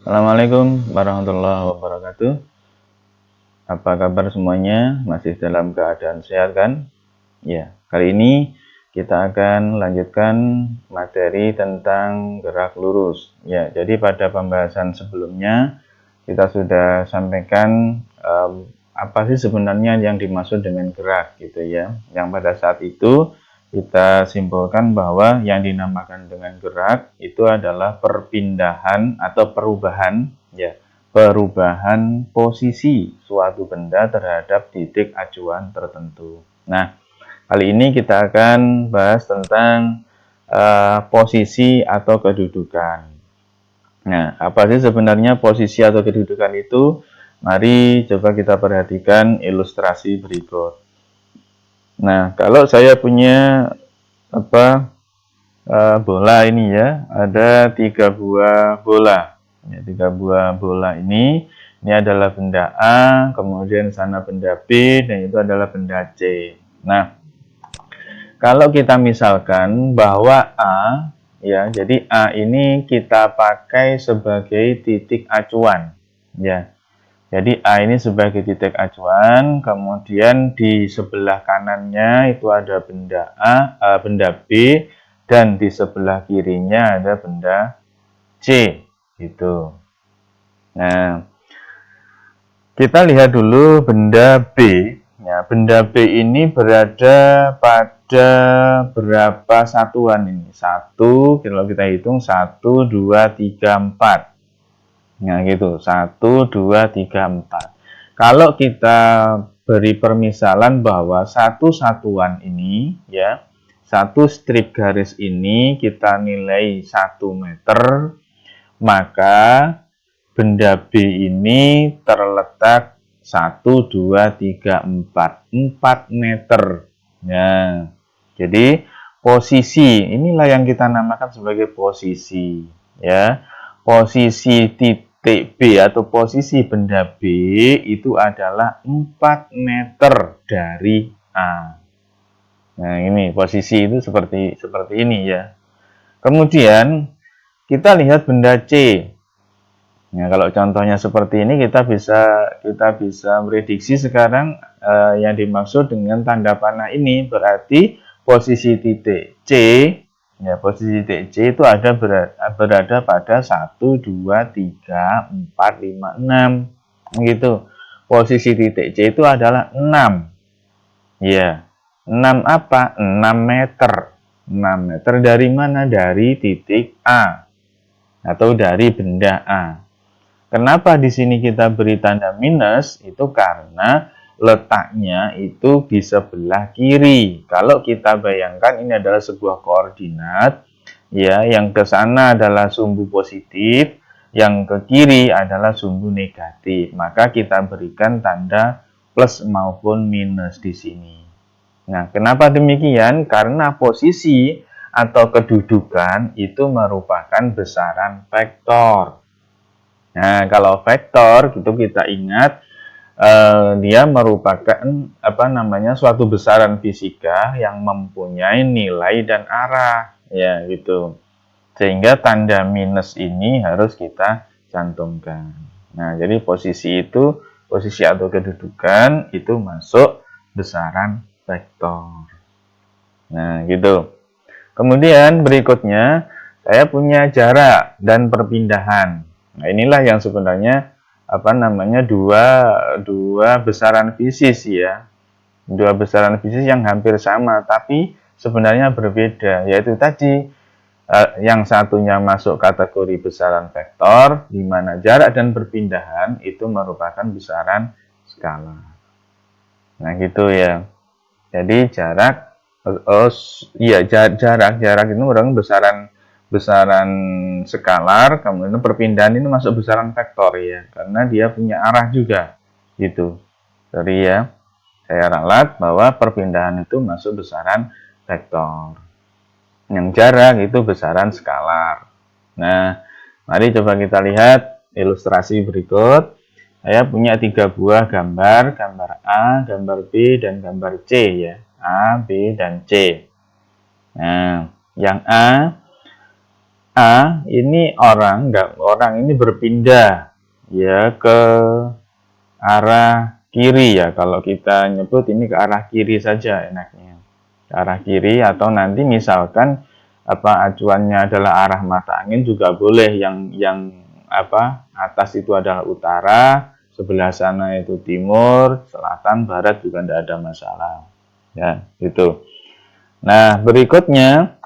Assalamualaikum warahmatullahi wabarakatuh. Apa kabar semuanya? Masih dalam keadaan sehat kan? Ya, kali ini kita akan lanjutkan materi tentang gerak lurus. Ya, jadi pada pembahasan sebelumnya kita sudah sampaikan apa sih sebenarnya yang dimaksud dengan gerak gitu ya. Yang pada saat itu kita simpulkan bahwa yang dinamakan dengan gerak itu adalah perpindahan atau perubahan ya, perubahan posisi suatu benda terhadap titik acuan tertentu. Nah, kali ini kita akan bahas tentang posisi atau kedudukan. Nah, apa sih sebenarnya posisi atau kedudukan itu? Mari coba kita perhatikan ilustrasi berikut. Nah, kalau saya punya bola ini ya, ada 3 buah bola. Ya, 3 buah bola ini adalah benda A, kemudian sana benda B, dan itu adalah benda C. Nah, kalau kita misalkan bahwa A, ya, jadi A ini kita pakai sebagai titik acuan, ya. Jadi A ini sebagai titik acuan, kemudian di sebelah kanannya itu ada benda A, benda B, dan di sebelah kirinya ada benda C, gitu. Nah, kita lihat dulu benda B. Ya, benda B ini berada pada berapa satuan ini? Kalau kita hitung 1, 2, 3, 4. Nah, gitu. 1, 2, 3, 4. Kalau kita beri permisalan bahwa satu satuan ini, ya, satu strip garis ini kita nilai 1 meter, maka benda B ini terletak 1, 2, 3, 4. 4 meter. Ya, jadi posisi, inilah yang kita namakan sebagai posisi. Ya, posisi titik B atau posisi benda B itu adalah 4 meter dari A. Nah, ini posisi itu seperti ini ya. Kemudian kita lihat benda C. Nah, kalau contohnya seperti ini kita bisa prediksi sekarang yang dimaksud dengan tanda panah ini berarti posisi titik C, ya, posisi titik C itu berada pada 1, 2, 3, 4, 5, 6 gitu. Posisi titik C itu adalah 6. Ya. 6 apa? 6 meter. 6 meter dari mana? Dari titik A atau dari benda A. Kenapa di sini kita beri tanda minus? Itu karena letaknya itu di sebelah kiri. Kalau kita bayangkan ini adalah sebuah koordinat, ya, yang ke sana adalah sumbu positif, yang ke kiri adalah sumbu negatif. Maka kita berikan tanda plus maupun minus di sini. Nah, kenapa demikian? Karena posisi atau kedudukan itu merupakan besaran vektor. Nah, kalau vektor gitu kita ingat dia merupakan suatu besaran fisika yang mempunyai nilai dan arah, ya gitu. Sehingga tanda minus ini harus kita cantumkan. Nah, jadi posisi atau kedudukan itu masuk besaran vektor. Nah, gitu. Kemudian berikutnya saya punya jarak dan perpindahan. Nah, inilah yang sebenarnya dua besaran fisis ya. Dua besaran fisis yang hampir sama tapi sebenarnya berbeda, yaitu tadi yang satunya masuk kategori besaran vektor di mana jarak dan perpindahan itu merupakan besaran skalar. Nah, gitu ya. Jadi jarak itu merupakan besaran skalaar, kemudian perpindahan ini masuk besaran vektor ya, karena dia punya arah juga gitu. Sorry ya, saya ralat bahwa perpindahan itu masuk besaran vektor. Yang jarak itu besaran skalaar. Nah, mari coba kita lihat ilustrasi berikut. Saya punya 3 buah gambar A, gambar B, dan gambar C ya. A, B, dan C. Nah, yang A A ini orang ini berpindah ya ke arah kiri ya. Kalau kita nyebut ini ke arah kiri saja enaknya. Ke arah kiri, atau nanti misalkan acuannya adalah arah mata angin juga boleh, yang atas itu adalah utara, sebelah sana itu timur, selatan, barat juga tidak ada masalah. Ya, gitu. Nah, berikutnya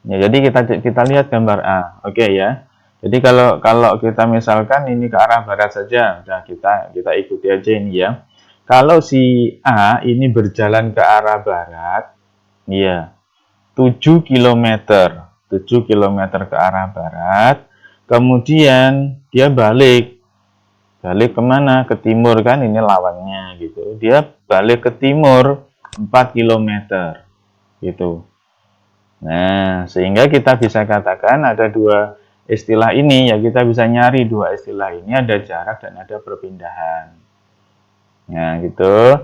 ya, jadi kita lihat gambar A. Oke ya. Jadi kalau kita misalkan ini ke arah barat saja, nah kita ikuti aja ini ya. Kalau si A ini berjalan ke arah barat, ya 7 kilometer, 7 kilometer ke arah barat, kemudian dia balik kemana? Ke timur kan, ini lawannya gitu. Dia balik ke timur 4 kilometer gitu. Nah, sehingga kita bisa katakan ada dua istilah ini, ya kita bisa nyari dua istilah ini, ada jarak dan ada perpindahan. Nah, gitu.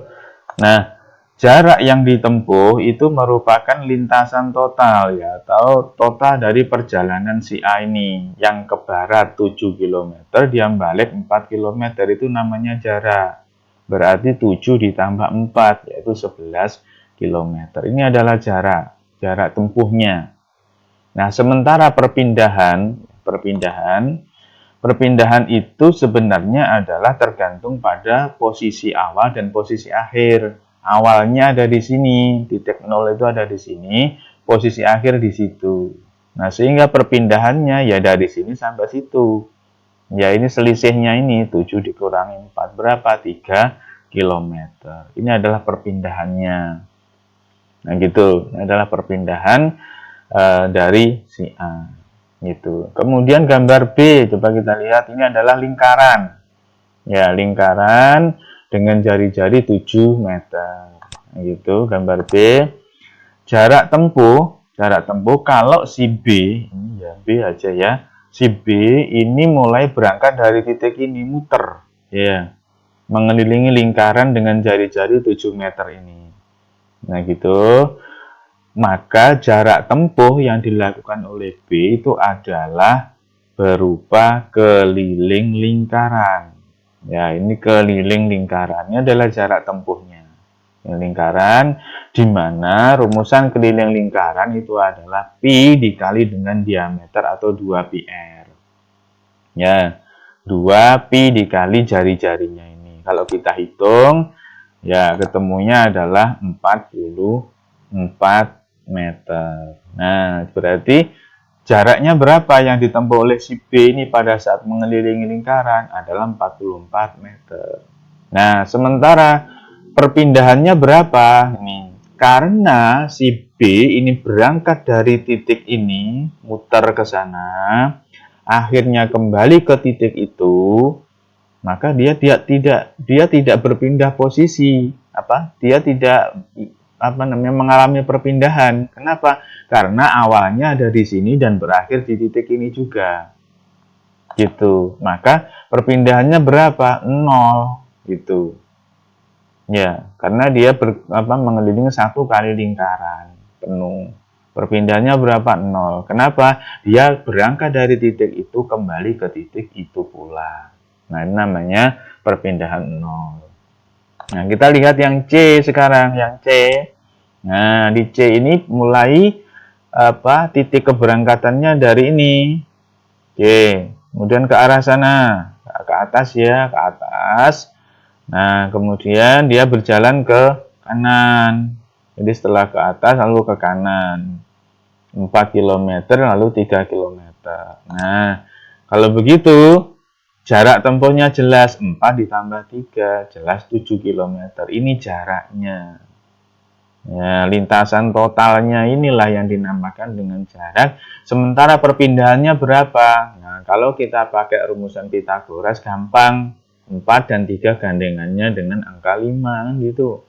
Nah, jarak yang ditempuh itu merupakan lintasan total ya, atau total dari perjalanan si A ini. Yang ke barat 7 km, dia balik 4 km, itu namanya jarak. Berarti 7 ditambah 4, yaitu 11 km. Ini adalah jarak tempuhnya. Nah, sementara perpindahan itu sebenarnya adalah tergantung pada posisi awal dan posisi akhir. Awalnya ada di sini, titik 0 itu ada di sini, posisi akhir di situ. Nah, sehingga perpindahannya ya dari sini sampai situ. Ya, ini selisihnya ini 7 dikurangi 4 berapa? 3 km. Ini adalah perpindahannya. Nah, gitu. Ini adalah perpindahan dari si A. Gitu. Kemudian gambar B, coba kita lihat, ini adalah lingkaran. Ya, lingkaran dengan jari-jari 7 meter. Gitu, gambar B. Jarak tempuh kalau si B, ini ya B aja ya. Si B ini mulai berangkat dari titik ini, muter, ya. Mengelilingi lingkaran dengan jari-jari 7 meter ini. Nah, gitu. Maka jarak tempuh yang dilakukan oleh B itu adalah berupa keliling lingkaran. Ya, ini keliling lingkarannya adalah jarak tempuhnya. Lingkaran di mana rumusan keliling lingkaran itu adalah pi dikali dengan diameter atau 2πr. Ya, 2pi dikali jari-jarinya ini. Kalau kita hitung, ya ketemunya adalah 44 meter. Nah, berarti jaraknya berapa yang ditempuh oleh si B ini pada saat mengelilingi lingkaran adalah 44 meter. Nah, sementara perpindahannya berapa? Nih, karena si B ini berangkat dari titik ini, muter ke sana, akhirnya kembali ke titik itu, maka dia tidak berpindah posisi. Dia tidak mengalami perpindahan. Kenapa? Karena awalnya ada di sini dan berakhir di titik ini juga. Gitu. Maka perpindahannya berapa? 0 gitu. Ya, karena dia mengelilingi 1 kali lingkaran penuh. Perpindahannya berapa? 0. Kenapa? Dia berangkat dari titik itu kembali ke titik itu pula. Nah, ini namanya perpindahan 0. Nah, kita lihat yang C sekarang, yang C. Nah, di C ini mulai titik keberangkatannya dari ini. C. Kemudian ke arah sana, ke atas ya, ke atas. Nah, kemudian dia berjalan ke kanan. Jadi setelah ke atas lalu ke kanan. 4 km lalu 3 km. Nah, kalau begitu jarak tempuhnya jelas 4 ditambah 3, jelas 7 km. Ini jaraknya. Ya, lintasan totalnya inilah yang dinamakan dengan jarak. Sementara perpindahannya berapa? Nah, kalau kita pakai rumusan Pythagoras gampang. 4 dan 3 gandengannya dengan angka 5 gitu.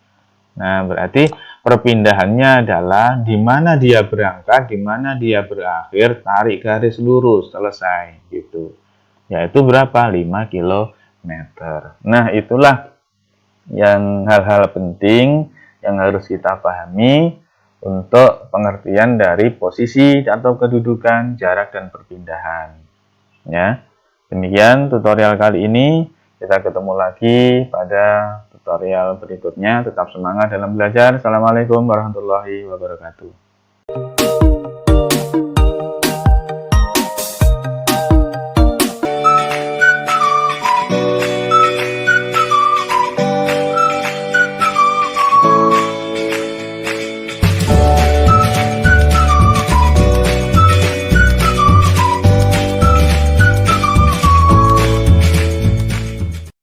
Nah, berarti perpindahannya adalah di mana dia berangkat, di mana dia berakhir, tarik garis lurus, selesai gitu. Yaitu berapa? 5 km. Nah, itulah yang hal-hal penting yang harus kita pahami untuk pengertian dari posisi atau kedudukan, jarak, dan perpindahan. Ya, demikian tutorial kali ini. Kita ketemu lagi pada tutorial berikutnya. Tetap semangat dalam belajar. Assalamualaikum warahmatullahi wabarakatuh.